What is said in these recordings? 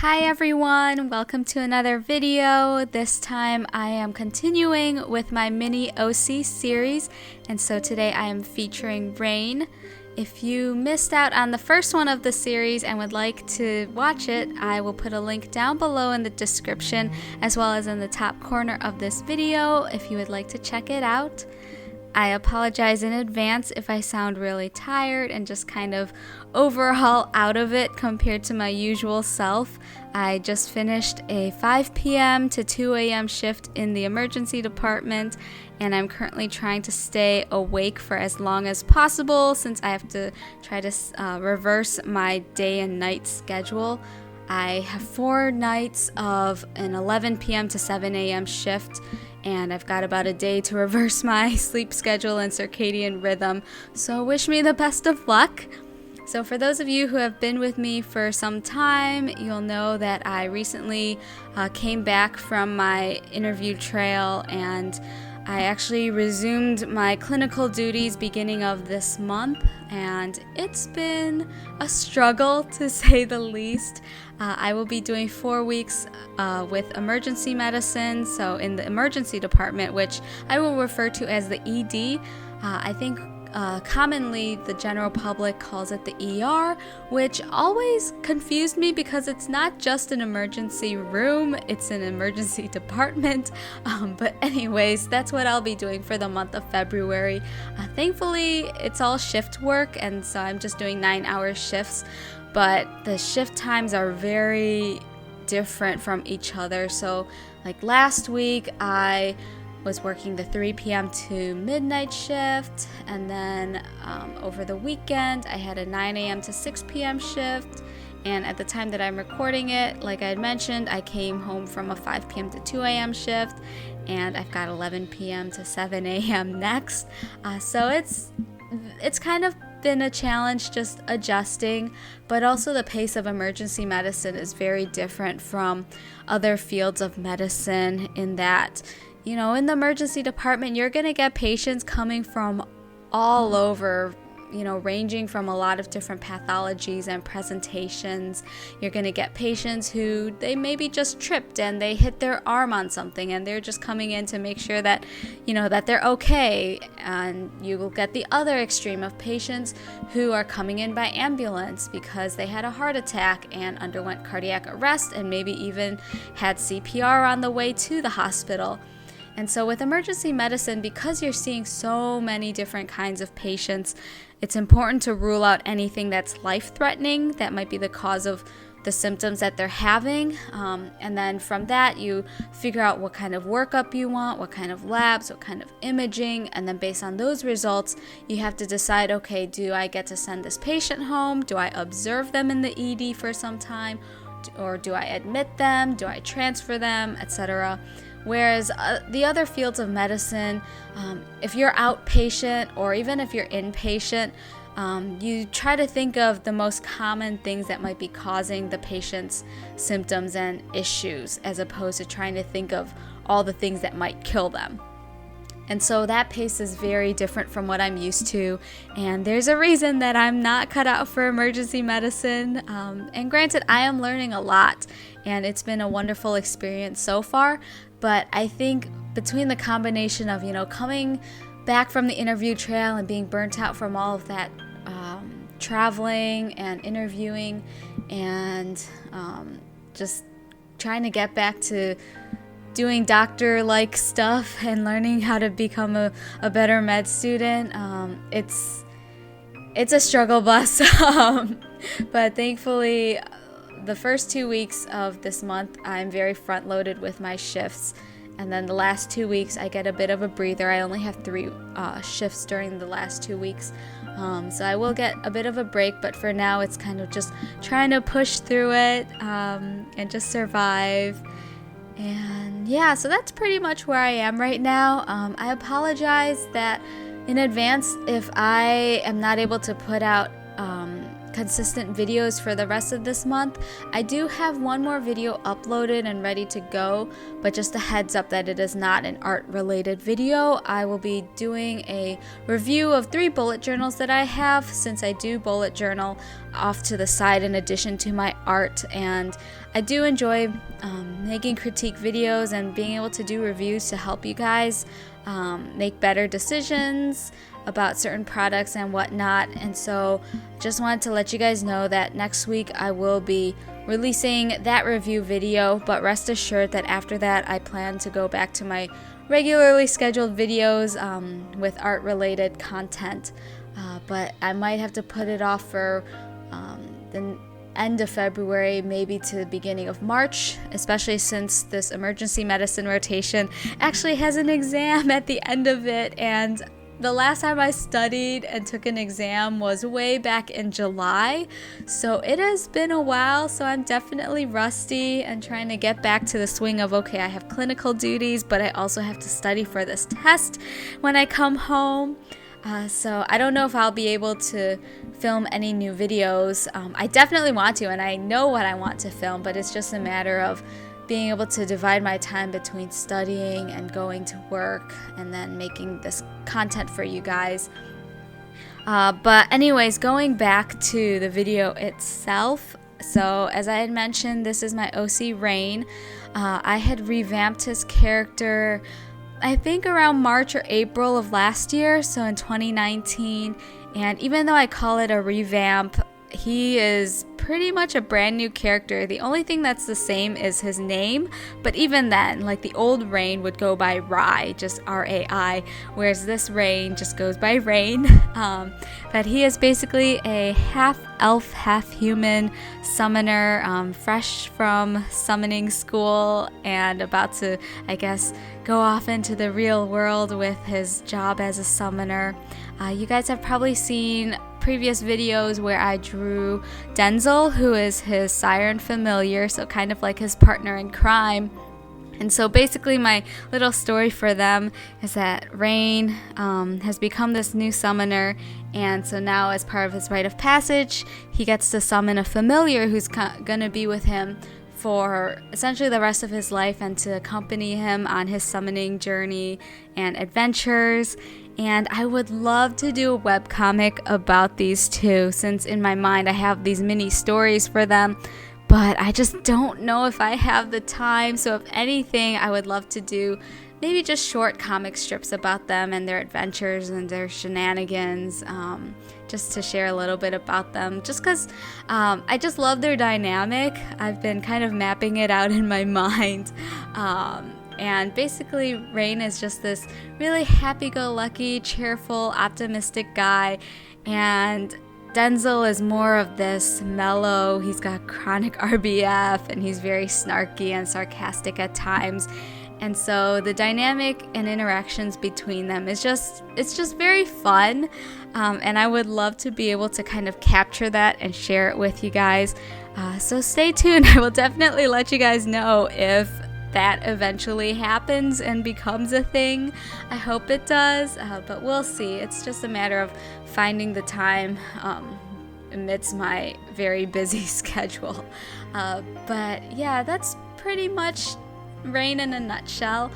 Hi everyone, welcome to another video. This time I am continuing with my mini OC series, and so today I am featuring Rain. If you missed out on the first one of the series and would like to watch it, I will put a link down below in the description as well as in the top corner of this video if you would like to check it out. I apologize in advance if I sound really tired and just kind of overall out of it compared to my usual self. I just finished a 5 p.m. to 2 a.m. shift in the emergency department, and I'm currently trying to stay awake for as long as possible since I have to try to reverse my day and night schedule. I have 4 nights of an 11 p.m. to 7 a.m. shift, and I've got about a day to reverse my sleep schedule and circadian rhythm, so wish me the best of luck. So for those of you who have been with me for some time, you'll know that I recently came back from my interview trail, and I actually resumed my clinical duties beginning of this month, and it's been a struggle to say the least. I will be doing 4 weeks with emergency medicine, so in the emergency department, which I will refer to as the ED. I think commonly the general public calls it the ER, which always confused me because it's not just an emergency room, it's an emergency department. But anyways, that's what I'll be doing for the month of February. Thankfully, it's all shift work, and so I'm just doing 9-hour shifts, but the shift times are very different from each other. So like last week, I was working the 3 p.m. to midnight shift, and then over the weekend I had a 9 a.m. to 6 p.m. shift, and at the time that I'm recording it, like I had mentioned, I came home from a 5 p.m. to 2 a.m. shift, and I've got 11 p.m. to 7 a.m. next. So it's kind of been a challenge just adjusting, but also the pace of emergency medicine is very different from other fields of medicine in that, you know, in the emergency department, you're going to get patients coming from all over, you know, ranging from a lot of different pathologies and presentations. You're going to get patients who they maybe just tripped and they hit their arm on something and they're just coming in to make sure that, you know, that they're okay. And you will get the other extreme of patients who are coming in by ambulance because they had a heart attack and underwent cardiac arrest and maybe even had CPR on the way to the hospital. And so with emergency medicine, because you're seeing so many different kinds of patients, it's important to rule out anything that's life-threatening that might be the cause of the symptoms that they're having. And then from that, you figure out what kind of workup you want, what kind of labs, what kind of imaging, and then based on those results, you have to decide, okay, do I get to send this patient home? Do I observe them in the ED for some time? Or do I admit them? Do I transfer them, etc.? Whereas the other fields of medicine, if you're outpatient or even if you're inpatient, you try to think of the most common things that might be causing the patient's symptoms and issues, as opposed to trying to think of all the things that might kill them. And so that pace is very different from what I'm used to, and there's a reason that I'm not cut out for emergency medicine. And granted, I am learning a lot, and it's been a wonderful experience so far, but I think between the combination of, you know, coming back from the interview trail and being burnt out from all of that traveling and interviewing and just trying to get back to doing doctor-like stuff and learning how to become a better med student, it's a struggle bus. But thankfully, the first 2 weeks of this month, I'm very front-loaded with my shifts. And then the last 2 weeks, I get a bit of a breather. I only have 3 shifts during the last 2 weeks. So I will get a bit of a break, but for now, it's kind of just trying to push through it and just survive. And yeah, so that's pretty much where I am right now. I apologize that in advance if I am not able to put out consistent videos for the rest of this month. I do have one more video uploaded and ready to go, but just a heads up that it is not an art related video. I will be doing a review of 3 bullet journals that I have, since I do bullet journal off to the side in addition to my art, and I do enjoy making critique videos and being able to do reviews to help you guys make better decisions about certain products and whatnot. And so just wanted to let you guys know that next week I will be releasing that review video, but rest assured that after that I plan to go back to my regularly scheduled videos with art related content, but I might have to put it off for the end of February, maybe to the beginning of March, especially since this emergency medicine rotation actually has an exam at the end of it, and the last time I studied and took an exam was way back in July, so it has been a while. So I'm definitely rusty and trying to get back to the swing of, okay, I have clinical duties, but I also have to study for this test when I come home. So I don't know if I'll be able to film any new videos. I definitely want to, and I know what I want to film, but it's just a matter of being able to divide my time between studying and going to work and then making this content for you guys. But anyways, going back to the video itself. So as I had mentioned, this is my OC Rain. I had revamped his character I think around March or April of last year, so in 2019. And even though I call it a revamp, he is pretty much a brand new character. The only thing that's the same is his name, but even then, like the old Rain would go by Rai, just R-A-I, whereas this Rain just goes by Rain. But he is basically a half elf, half human summoner, fresh from summoning school and about to, I guess, go off into the real world with his job as a summoner. You guys have probably seen previous videos where I drew Denzel, who is his siren familiar, so kind of like his partner in crime. And so basically my little story for them is that Rain has become this new summoner, and so now as part of his rite of passage, he gets to summon a familiar who's going to be with him for essentially the rest of his life and to accompany him on his summoning journey and adventures. And I would love to do a webcomic about these two, since in my mind I have these mini stories for them, but I just don't know if I have the time. So if anything, I would love to do maybe just short comic strips about them and their adventures and their shenanigans, just to share a little bit about them, just because I just love their dynamic. I've been kind of mapping it out in my mind. And basically, Rain is just this really happy-go-lucky, cheerful, optimistic guy, and Denzel is more of this mellow. He's got chronic RBF, and he's very snarky and sarcastic at times. And so the dynamic and interactions between them it's just very fun, and I would love to be able to kind of capture that and share it with you guys. So stay tuned. I will definitely let you guys know if that eventually happens and becomes a thing. I hope it does, but we'll see. It's just a matter of finding the time amidst my very busy schedule. But yeah, that's pretty much Rain in a nutshell.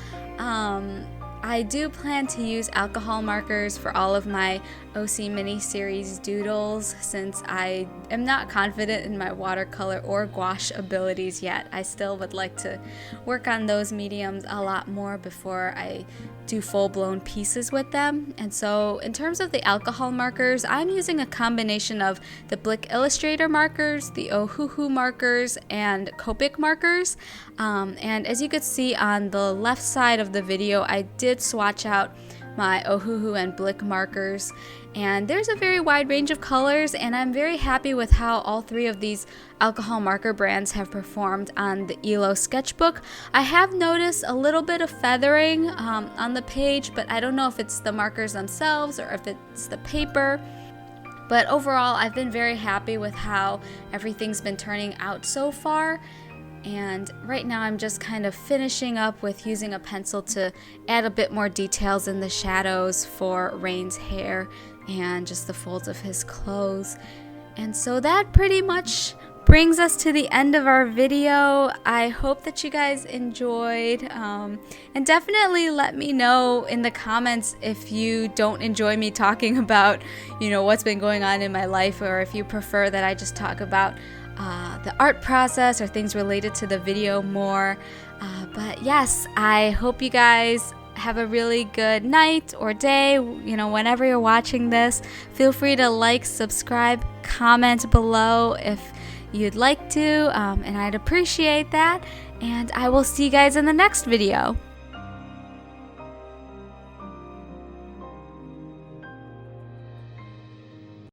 I do plan to use alcohol markers for all of my OC mini-series doodles, since I am not confident in my watercolor or gouache abilities yet. I still would like to work on those mediums a lot more before I do full-blown pieces with them. And so in terms of the alcohol markers, I'm using a combination of the Blick Illustrator markers, the Ohuhu markers, and Copic markers. And as you could see on the left side of the video, I did swatch out my Ohuhu and Blick markers, and there's a very wide range of colors, and I'm very happy with how all 3 of these alcohol marker brands have performed on the ELO sketchbook. I have noticed a little bit of feathering on the page, but I don't know if it's the markers themselves or if it's the paper. But overall, I've been very happy with how everything's been turning out so far. And right now I'm just kind of finishing up with using a pencil to add a bit more details in the shadows for Rain's hair and just the folds of his clothes. And so that pretty much brings us to the end of our video. I hope that you guys enjoyed, and definitely let me know in the comments if you don't enjoy me talking about, what's been going on in my life, or if you prefer that I just talk about the art process or things related to the video more. But yes, I hope you guys have a really good night or day, whenever you're watching this. Feel free to like, subscribe, comment below if you'd like to, and I'd appreciate that. And I will see you guys in the next video.